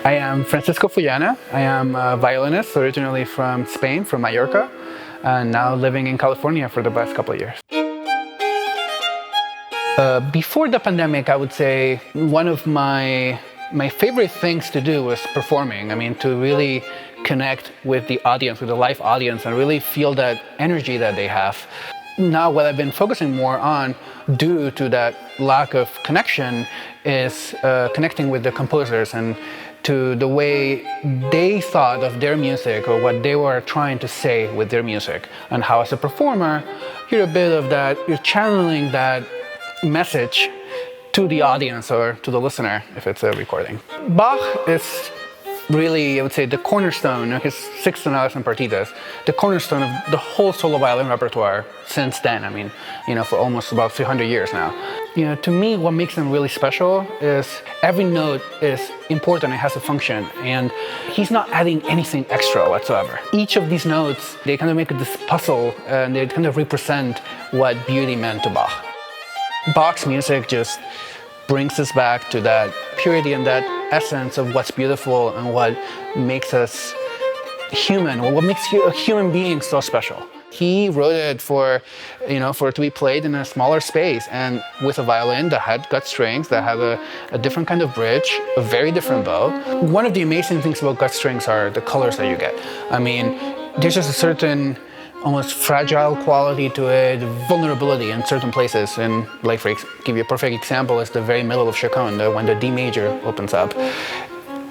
I am Francisco Fullana. I am a violinist, originally from Spain, from Mallorca, and now living in California for the past couple of years. Before the pandemic, I would say one of my favorite things to do was performing. I mean, to really connect with the audience, with the live audience, and really feel that energy that they have. Now, what I've been focusing more on, due to that lack of connection, is connecting with the composers and to the way they thought of their music or what they were trying to say with their music. And how, as a performer, you're a bit of that, you're channeling that message to the audience or to the listener if it's a recording. Bach is really, I would say, the cornerstone of his 6 sonatas and partitas, the cornerstone of the whole solo violin repertoire since then. I mean, for almost about 300 years now. To me, what makes them really special is every note is important, it has a function, and he's not adding anything extra whatsoever. Each of these notes, they kind of make this puzzle, and they kind of represent what beauty meant to Bach. Bach's music just brings us back to that purity and that essence of what's beautiful and what makes us human, or what makes a human being so special. He wrote it for it to be played in a smaller space and with a violin that had gut strings, that have a different kind of bridge, a very different bow. One of the amazing things about gut strings are the colors that you get. I mean, there's just a certain almost fragile quality to it, vulnerability in certain places. And like, for give you a perfect example, is the very middle of Chaconne, when the D major opens up.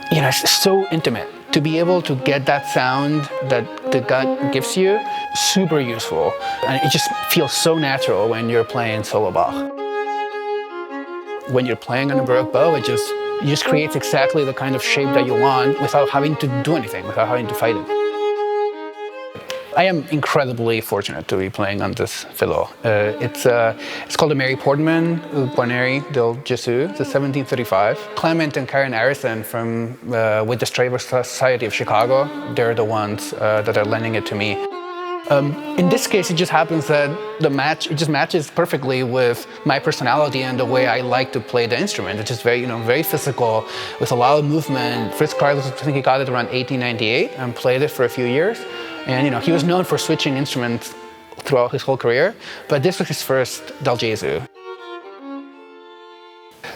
It's so intimate. To be able to get that sound that the gut gives you, super useful. And it just feels so natural when you're playing solo Bach. When you're playing on a Baroque bow, it just creates exactly the kind of shape that you want without having to do anything, without having to fight it. I am incredibly fortunate to be playing on this fiddle. It's called the Mary Portman Guarneri del Gesù. It's a 1735. Clement and Karen Arison with the Stradivarius Society of Chicago, they're the ones that are lending it to me. In this case, it just happens that it just matches perfectly with my personality and the way I like to play the instrument. It's just very, very physical, with a lot of movement. Fritz Carlos, I think he got it around 1898 and played it for a few years. And he was known for switching instruments throughout his whole career, but this was his first Del Gesù.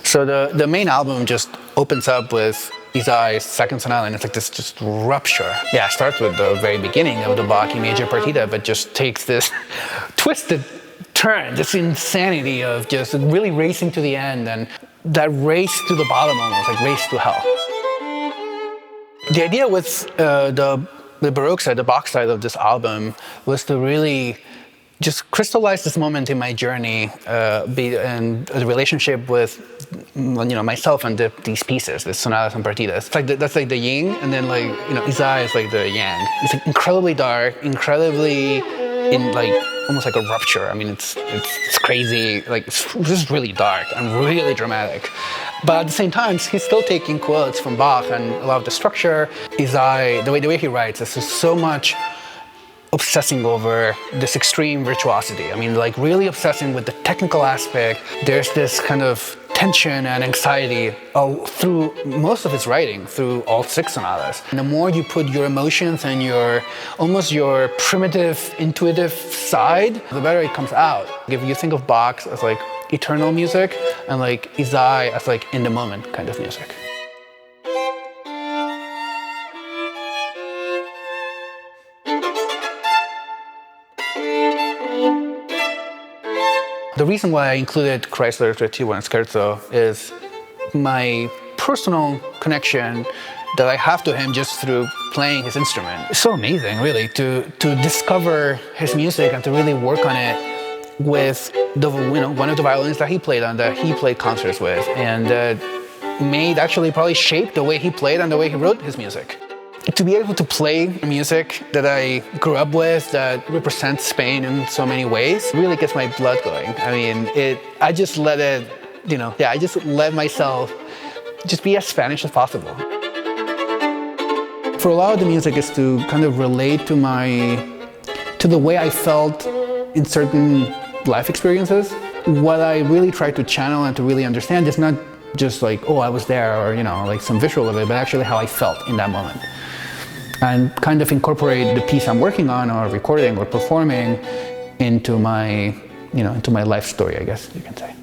So the main album just opens up with Isai's second sonata, and it's like this just rupture. Yeah, it starts with the very beginning of the Bach E major partita, but just takes this twisted turn, this insanity of just really racing to the end, and that race to the bottom almost, like race to hell. The idea with the Baroque side, the Bach side of this album, was to really just crystallize this moment in my journey and the relationship with myself and these pieces, the sonatas and partitas. It's like that's like the yin, and then Isai is like the yang. It's like incredibly dark, incredibly almost like a rupture. I mean, it's crazy. Like it's just really dark and really dramatic. But at the same time, he's still taking quotes from Bach and a lot of the structure. Isai, the way he writes, is just so much obsessing over this extreme virtuosity. I mean, really obsessing with the technical aspect. There's this kind of tension and anxiety through most of his writing, through all 6 sonatas. And the more you put your emotions and your primitive, intuitive side, the better it comes out. If you think of Bach as eternal music, and Isai as in the moment kind of music. The reason why I included Kreisler's T1 Scherzo is my personal connection that I have to him just through playing his instrument. It's so amazing, really, to discover his music and to really work on it with one of the violins that he played on, that he played concerts with, and actually probably shaped the way he played and the way he wrote his music. To be able to play music that I grew up with, that represents Spain in so many ways, really gets my blood going. I mean, I just let myself just be as Spanish as possible. For a lot of the music is to kind of relate to the way I felt in certain life experiences. What I really try to channel and to really understand is not just like, oh, I was there, or like some visual of it, but actually how I felt in that moment, and kind of incorporate the piece I'm working on or recording or performing into my into my life story, I guess you can say.